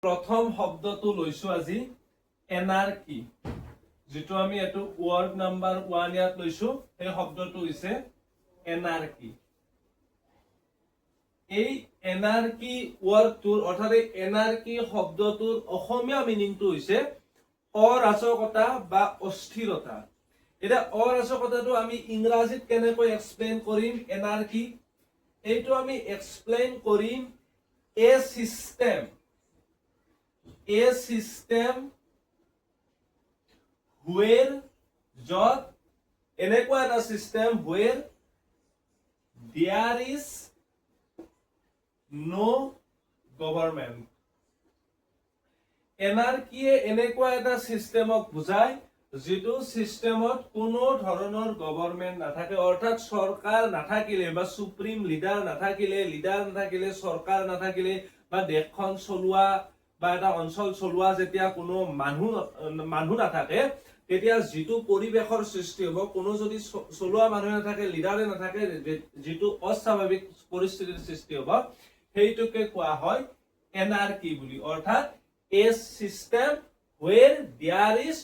প্ৰথম শব্দটো লৈছো আজি এনাৰ্কি, যেটো আমি এটো ওয়াৰ্ড নাম্বাৰ 1 ইয়াত লৈছো। এই শব্দটো হৈছে এনাৰ্কি। এই এনাৰ্কি ওয়াৰ্ডটোৰ অৰ্থাৎ এনাৰ্কি শব্দটোৰ অসমীয়া মিনিংটো হৈছে অৰাজকতা বা অস্থিৰতা। এটা অৰাজকতাটো আমি ইংৰাজীত কেনেকৈ এক্সপ্লেইন কৰিম এনাৰ্কি? এইটো আমি এক্সপ্লেইন কৰিম a system where যত এনেকুৱা এটা system where there is no government। এনাৰ্কিয়ে এনেকুৱা এটা সিস্টেমক বুজায় যেটো সিস্টেমত কোনো ধৰণৰ গভৰ্নমেন্ট নাথাকে, অৰ্থাৎ সৰকাৰ নাথাকিলে বা সুপ্ৰিম লিডাৰ নাথাকিলে সৰকাৰ নাথাকিলে বা দেশখন চলোৱা বা এটা অঞ্চল চলোৱা যেতিয়া কোনো মানুহ নাথাকে, তেতিয়া যেটো পৰিবেশৰ সৃষ্টি হ'ব, কোনো যদি চলোৱা মানুহ নাথাকে, লিডাৰে নাথাকে, যেটো অস্বাভাৱিক পৰিস্থিতিৰ সৃষ্টি হ'ব, সেইটোকে কোৱা হয় এনাৰ্কি বুলি। অৰ্থাৎ a system where there is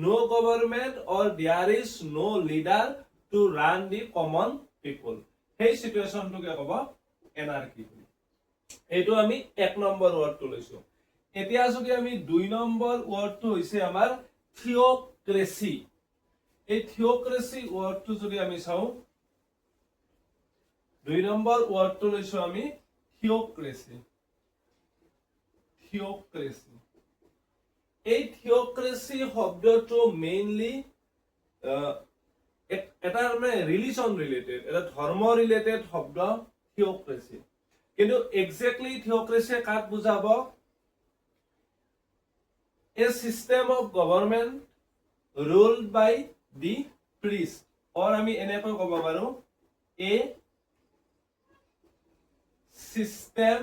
no government or there is no leader to run the common people, সেই সিচুৱেশনটোকে ক'ব এনাৰ্কি বুলি। এইটো আমি 1 নম্বৰ ওয়াৰ্ডটো লৈছো। এতিয়া যদি আমি 2 নম্বৰ ওয়াৰ্ডটো হৈছে আমাৰ থিওক্ৰেসি। এই থিওক্ৰেসি ওয়াৰ্ডটো যদি আমি চাও, 2 নম্বৰ ওয়াৰ্ডটো লৈছো আমি থিওক্ৰেসি। এই থিওক্ৰেসি শব্দটো মেইনলি এটা মানে ৰিলিজন ৰিলেটেড, এটা ধৰ্ম ৰিলেটেড শব্দ থিওক্ৰেসি। কিন্তু এক্স্যাক্টলি থিওক্ৰেসি কাক বুজাব? a system of government ruled by the priest, or আমি এনেকৈ ক'ব পাৰো a system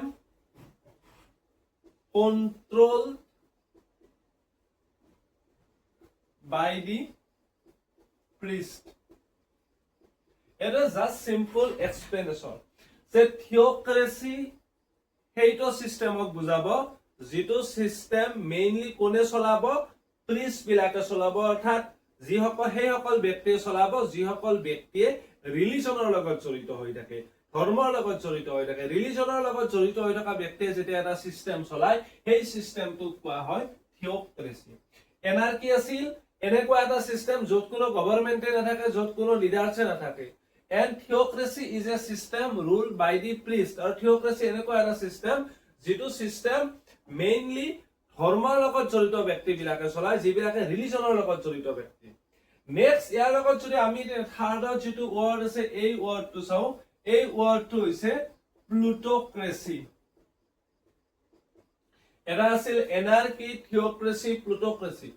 controlled by the priest। এটা জাস্ট সিম্পল এক্সপ্লেনেশন যে থিওক্ৰেসি সেইটো সিস্টেমক বুজাব যেটো সিস্টেম মেইনলি কোনে চলাব? প্ৰিস্ট বিলাকে চলাব, অৰ্থাৎ সেইসকল ব্যক্তিয়ে চলাব যিসকল ব্যক্তিয়ে ৰিলিজনৰ লগত জড়িত হৈ থাকে, ধৰ্মৰ লগত জড়িত হৈ থাকে। ৰিলিজনৰ লগত জড়িত হৈ থকা ব্যক্তিয়ে যেতিয়া এটা সিস্টেম চলায়, সেই সিস্টেমটোক কোৱা হয় থিওক্ৰেসি। এনাৰ্কি আছিল এনেকুৱা এটা সিস্টেম য'ত কোনো গভৰ্নমেন্টে নাথাকে, য'ত কোনো লিডাৰছে নাথাকে। And theocracy is a system ruled by the priest। আৰু theocracy এনেকুৱা এটা সিস্টেম যেটো সিস্টেম মেইনলি ধৰ্মৰ লগত জড়িত ব্যক্তি বিলাকে চলায়, যিবিলাকে ৰিলিজনৰ লগত জড়িত ব্যক্তি। নেক্সট ইয়াৰ লগত যদি আমি থাৰ্ডৰ যেটো ওয়াৰ্ড আছে এই ওয়াৰ্ডটো চাও, এই ওয়াৰ্ডটো হৈছে প্লুটোক্ৰেসি। এটা আছিল এনাৰ্কি, থিওক্ৰেসি, প্লুটোক্ৰেসি।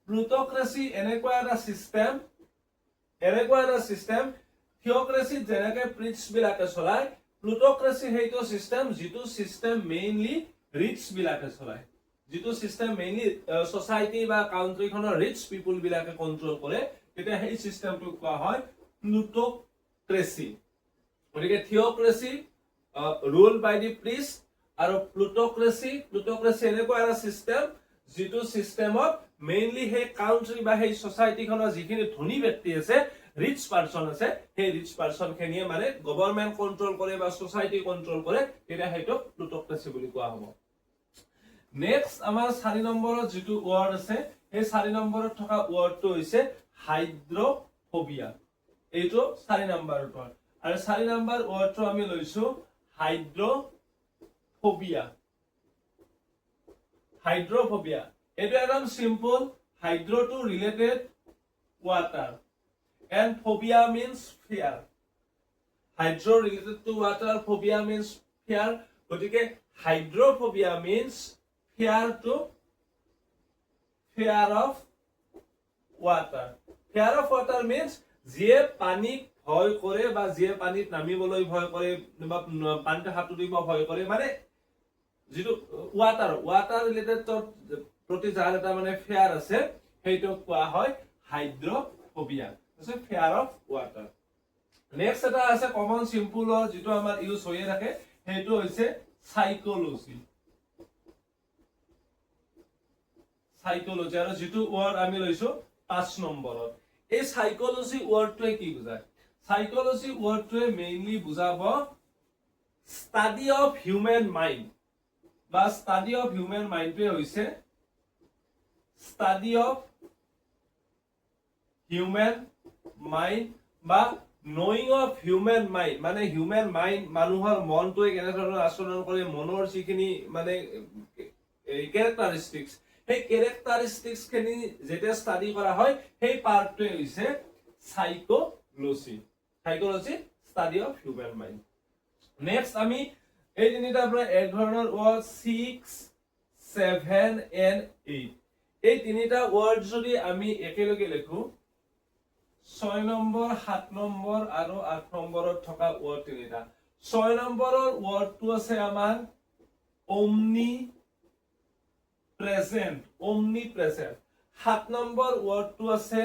প্লুটোক্ৰেসি এনেকুৱা এটা সিস্টেম থিওক্ৰেসি যেনেকৈ প্ৰিস্ট বিলাকে চলায়, প্লুটোক্ৰেসি সেইটো সিস্টেম যেটো সিস্টেম মেইনলি ৰিচ বিলাকে চলায়, যেটো সিস্টেম মেইনলি সোসাইটি বা কাউন্ট্ৰিখনৰ ৰিচ পিপল বিলাকে কন্ট্ৰোল কৰে, তেতিয়া সেই সিস্টেমটো কোৱা হয় প্লুটোক্ৰেসি। গতিকে থিওক্ৰেসি ৰুল বাই দি প্ৰিস্ট আৰু প্লুটোক্ৰেসি এনেকুৱা এটা সিস্টেম যেটো সিস্টেমত মেইনলি সেই কাউন্ট্ৰি বা সেই সোসাইটিখনৰ যিখিনি ধনী ব্যক্তি আছে, ৰিচ পাৰ্সন আছে, সেই ৰিচ পাৰ্সন খিনিয়ে মানে গভৰ্নমেন্ট কন্ট্ৰোল কৰে বা সোসাইটি কন্ট্ৰোল কৰে, তেতিয়া সেইটো প্লুটোক্ৰেসি বুলি কোৱা হ'ব। নেক্সট আমাৰ 4 নম্বৰত যেটো ওয়াৰ্ড আছে, সেই 4 নম্বৰত থকা ওয়াৰ্ডটো হৈছে হাইড্ৰোফোবিয়া। এইটো 4 নম্বৰত ওয়াৰ্ড। আৰু 4 নম্বৰ ওয়াৰ্ডটো আমি লৈছো হাইড্ৰোফোবিয়া। এইটো একদম simple. Hydro to related water and phobia means fear। hydro related to water, phobia means fear। গতিকে hydrophobia means fear of water। fear of water means যিয়ে পানীক ভয় কৰে বা যিয়ে পানীত নামিবলৈ ভয় কৰে বা পানীত সাঁতুৰিব ভয় কৰে, মানে যেটো water related প্ৰতি যাৰ এটা মানে ফিয়াৰ আছে, সেইটো কোৱা হয় হাইড্ৰোফোবিয়া, ফিয়াৰ অফ ৱাটাৰ। নেক্সট এটা আছে কমন সিম্পল যেটো আমাৰ ইউজ হৈয়ে থাকে, সেইটো হৈছে সাইকোলজি। সাইকোলজি আৰু যেটো ওয়াৰ্ড আমি লৈছো 5 নম্বৰত এই সাইকোলজি ওয়াৰ্ডটোৱে কি বুজায় সাইকোলজি ওয়াৰ্ডটোৱে মেইনলি বুজাব স্টাডি অফ হিউম্যান মাইন্ড বা স্টাডি অফ হিউম্যান মাইন্ডটোৱে হৈছে স্টাডি অফ হিউম্যান মাইন্ড বা knowing of human mind মানে human mind মানুহৰ মনটোৱে কেনে ধৰণৰ আচৰণ কৰে মনৰ যিখিনি মানে characteristics সেই characteristics খিনি যেটা স্টাডি কৰা হয় সেই পাৰ্টটোৱে হৈছে psychology study of human mind next আমি এই তিনিটা পৰা এক ধৰণৰ ওয়াৰ্ড 6 7 and 8 এই তিনিটা ওয়াৰ্ড যদি আমি একেলগে লিখো 6 নম্বৰ 7 নম্বৰ আৰু 8 নম্বৰত থকা ওয়াৰ্ড তিনিটা 6 নম্বৰৰ ওয়াৰ্ডটো আছে আমাৰ omnipresent 7 নম্বৰ ওয়াৰ্ডটো আছে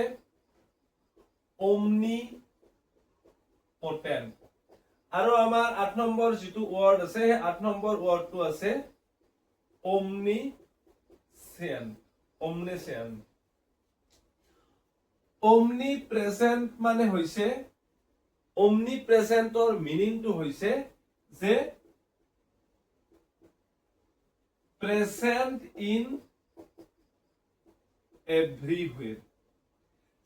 omnipotent আৰু আমাৰ 8 নম্বৰ যেটো ওয়াৰ্ড আছে 8 নম্বৰ ওয়াৰ্ডটো আছে omniscient omnipresent মানে হৈছে omnipresentৰ মিনিংটো হৈছে যে present in everywhere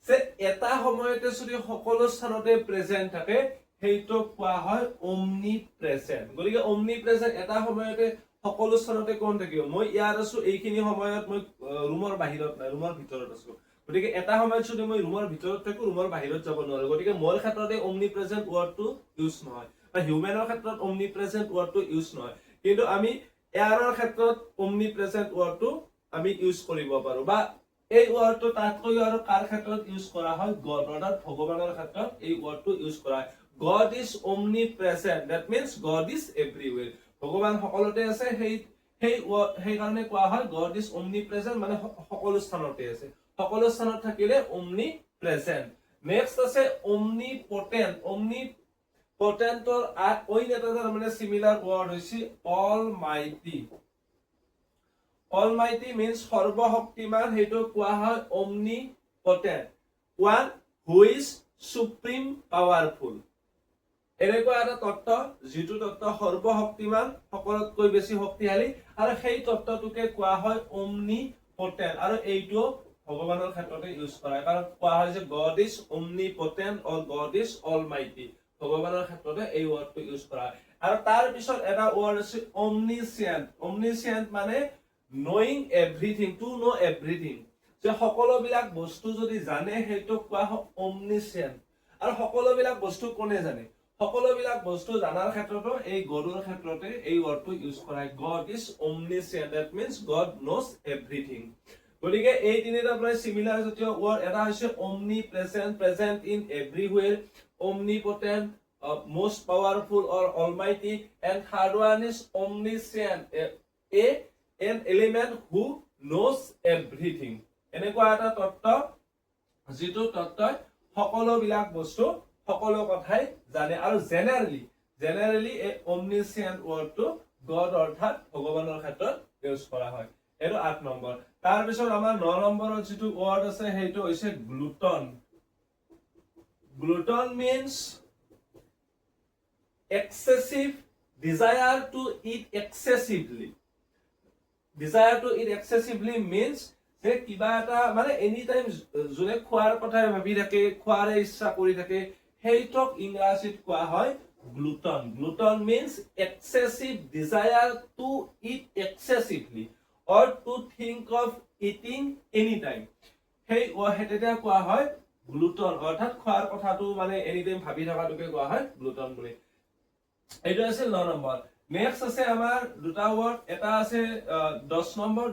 সে এটা সময়তে যদি সকলো স্থানতে প্রেজেন্ট থাকে সেইটো কোৱা হয় omnipresent গলিকে omnipresent এটা সময়তে সকলো স্থানতে কোন থাকিব মই ইয়াৰ আছো এইখিনি সময়ত মই ৰুমৰ বাহিৰত নাই ৰুমৰ ভিতৰত আছো গতিকে এটা সময়ত যদি মই ৰুমৰ ভিতৰত থাকো ৰুমৰ বাহিৰত যাব নোৱাৰো গতিকে মোৰ ক্ষেত্ৰতে omnipresent ওয়াৰ্ডটো ইউজ নহয় বা হিউম্যানৰ ক্ষেত্ৰত omnipresent ওয়াৰ্ডটো ইউজ নহয় কিন্তু আমি এয়াৰৰ ক্ষেত্ৰত omnipresent ওয়াৰ্ডটো আমি ইউজ কৰিব পাৰো বা এই ওয়াৰ্ডটো তাতকৈ আৰু কাৰ ক্ষেত্ৰত ইউজ কৰা হয় গড অৰ্থাৎ ভগৱানৰ ক্ষেত্ৰত এই ওয়াৰ্ডটো ইউজ কৰা হয় God is omnipresent that means God is everywhere ভগৱান সকলোতে আছে সেই কাৰণে কোৱা হয় God is omnipresent মানে সকলো স্থানতে আছে সকলো স্থানত থাকিলে omnipresent নেক্সট আছে omnipotent omnipotentor অইন এটা মানে সিমিলার ওয়ার্ড হৈছে almighty means সৰ্বশক্তিমান হেতু কোৱা হয় omnipotent one who is supreme powerful এনেকুৱা এটা তত্ত্ব যেটো তত্ত্ব সৰ্বশক্তিমান সকলোতকৈ বেছি শক্তিশালী আৰু সেই তত্ত্বটোকে কোৱা হয় omnipotent আৰু এইটো ভগৱানৰ ক্ষেত্ৰতে ইউজ কৰা হয় কাৰণ কোৱা হয় যে God is omnipotent or God is almighty ভগৱানৰ ক্ষেত্ৰতে এই ওয়াৰ্ডটো ইউজ কৰা হয় আৰু তাৰ পিছত এটা ওয়ার্ড আছে omniscient মানে knowing everything to know everything যে সকলোবিলাক বস্তু যদি জানে সেইটো কোৱা হয় omniscient আৰু সকলোবিলাক বস্তু কোনে জানে সকলোবিলাক বস্তু জানাৰ ক্ষেত্ৰতো এই গডৰ ক্ষেত্ৰতে এই ওয়াৰ্ডটো ইউজ কৰা হয় God is omniscient that means God knows everything গতিকে এই তিনিটা প্ৰায় সিমিলাৰ জাতীয় ওয়ার্ড এটা হৈছে omnipresent present in everywhere omnipotent most powerful or almighty and third one is omniscient an element who knows everything এনেকুৱা এটা তত্ত্ব যেটো তত্ত্বই সকলোবিলাক বস্তু সকলো কথাই জানে আৰু জেনাৰেলি এই omniscient ওয়াৰ্ডটো গড অৰ্থাৎ ভগৱানৰ ক্ষেত্ৰত ইউজ কৰা হয় এটো 8 নম্বৰ তাৰ পিছত আমাৰ 9 নম্বৰৰ যেটো ওয়ার্ড আছে সেইটো হৈছে glutton means excessive desire to eat excessively means যে কিবা এটা মানে এনি টাইম জুনে খোৱাৰ কথাই ভাবি থাকে খোৱাৰে ইচ্ছা কৰি থাকে সেইটোক ইংৰাজীত কোৱা হয় glutton means excessive desire to eat excessively or to think of eating anytime সেই হেতেটা কোৱা হয় glutton অৰ্থাৎ খোৱাৰ কথাটো মানে এনি টাইম ভাবি থকাটোকে কোৱা হয় glutton বুলি এইটো আছে 9 নম্বৰ নেক্সট আছে আমাৰ দুটা ওয়াৰ্ড এটা আছে 10 নম্বৰ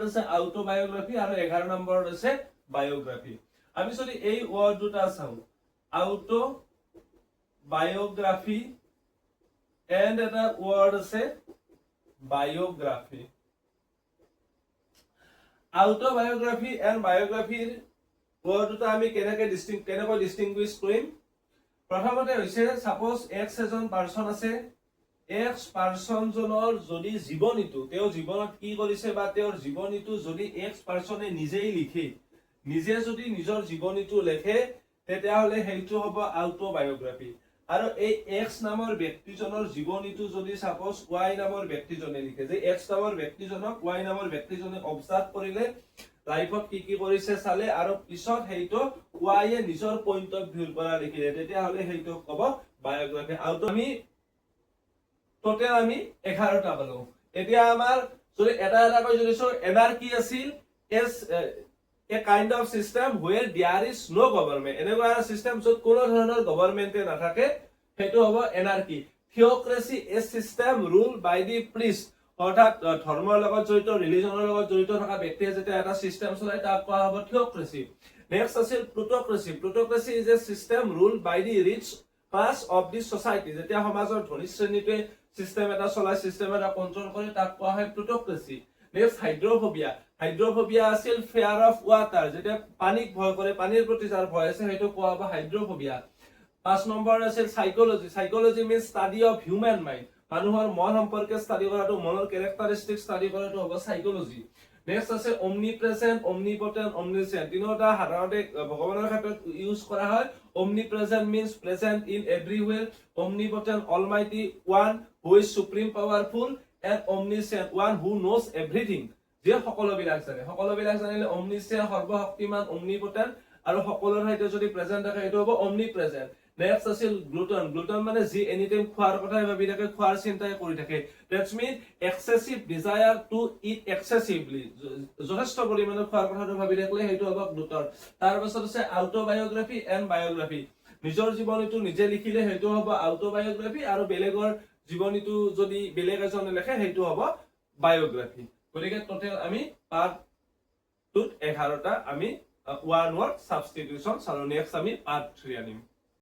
আছে অটোবায়োগ্ৰাফি আৰু 11 নম্বৰত আছে বায়োগ্রাফি আমি যদি এই ওয়ার্ড দুটা চাও autobiography and এটা ওয়ার্ড আছে biography autobiography and biography word দুটা আমি কেনেকৈ ডিস্টিংগুইশ কৰিম প্ৰথমতে হৈছে সাপোজ এক্স এজন পাৰসন আছে এক্স পাৰ্চন জনৰ যদি জীৱনীটো তেওঁ জীৱনত কি কৰিছে বা তেওঁৰ জীৱনীটো যদি এক্স পাৰ্চনে নিজেই লিখে নিজে যদি নিজৰ জীৱনীটো লেখে তেতিয়াহ'লে সেইটো হ'ব অটোবায়োগ্ৰাফি আৰু এই এক্স নামৰ ব্যক্তিজনৰ জীৱনীটো যদি সাপোজ ওয়াই নামৰ ব্যক্তিজনে লিখে যে এক্স নামৰ ব্যক্তিজনক ওয়াই নামৰ ব্যক্তিজনে অবজাৰ্ভ কৰিলে লাইফত কি কৰিছে চালে আৰু পিছত সেইটো ওয়াইয়ে নিজৰ পইণ্ট অফ ভিউৰ পৰা লিখিলে তেতিয়াহ'লে সেইটো হ'ব বায়োগ্ৰাফি আৰু আমি টোটেল আমি 11টা পালো এতিয়া আমাৰ যদি এটা কৈ যদি এনাৰ কি আছিল এস a kind of system where there is no government এনেকুৱা এটা সিস্টেম য'ত কোনো ধৰণৰ গভৰ্ণমেণ্টে নাথাকে সেইটো হ'ব এনাৰ্কি থিওক্ৰেসি এ সিস্টেম ৰুল বাই দি প্ৰিস্ট অৰ্থাৎ ধৰ্মৰ লগত জড়িত ৰিলিজনৰ লগত জড়িত থকা ব্যক্তিয়ে যেতিয়া এটা সিস্টেম চলাই তাক কোৱা হ'ব থিওক্ৰেসি নেক্সট আছিল plutocracy plutocracy is a system rule by the rich class of the society যেতিয়া সমাজৰ ধনী শ্ৰেণীটোৱে সিস্টেম এটা চলাই সিস্টেম এটা কন্ট্ৰোল কৰে তাক কোৱা হয় প্লুটোক্ৰেসি নেক্সট হাইড্ৰোফোবিয়া হাইড্ৰোফোবিয়া আছিল ফেয়াৰ অফ ওয়াটাৰ যেটা পানীক ভয় কৰে পানীৰ প্ৰতি যাৰ ভয় আছে সেইটো কোৱা হ'ব হাইড্ৰোফোবিয়া 5 নম্বৰ আছিল psychology psychology means study of human mind মানুহৰ মন সম্পৰ্কে স্টাডি কৰাটো মনৰ ক্যাৰেক্টাৰিস্টিক স্টাডি কৰাটো হ'ব সাইকোলজি নেক্সট আছে omnipresent omnipotent omniscient তিনিটা সাধাৰণতে ভগৱানৰ ক্ষেত্ৰত ইউজ কৰা হয় omnipresent means present in everywhere omnipotent almighty one who is supreme powerful and omniscient one who knows everything যে সকলোবিলাক জানিলে omniscient সৰ্বশক্তিমান omnipotent আৰু সকলোৰ ঠাইতে যদি প্ৰেজেন্ট থাকে এটো হ'ব omnipresent নেক্সট আছিল গ্লুটন গ্লুটন মানে যি এনি টাইম খোৱাৰ কথাই ভাবি থাকে খোৱাৰ চিন্তাই কৰি থাকে that's mean excessive desire to eat excessively যথেষ্ট পৰিমাণে খোৱাৰ কথাটো ভাবি থাকিলে সেইটো হ'ব গ্লুটন তাৰ পাছত আছে অটোবায়োগ্ৰাফি এণ্ড বায়োগ্ৰাফি নিজৰ জীৱনীটো নিজে লিখিলে সেইটো হ'ব অটোবায়োগ্ৰাফি আৰু বেলেগৰ জীৱনীটো যদি বেলেগ এজনে লিখে সেইটো হ'ব বায়োগ্ৰাফি গতিকে টোটেল আমি পাৰ্ট 2 11টা আমি ওয়ান ওয়াৰ্ড সাবস্টিটিউশন চালো নেক্সট আমি পাৰ্ট 3 আনিম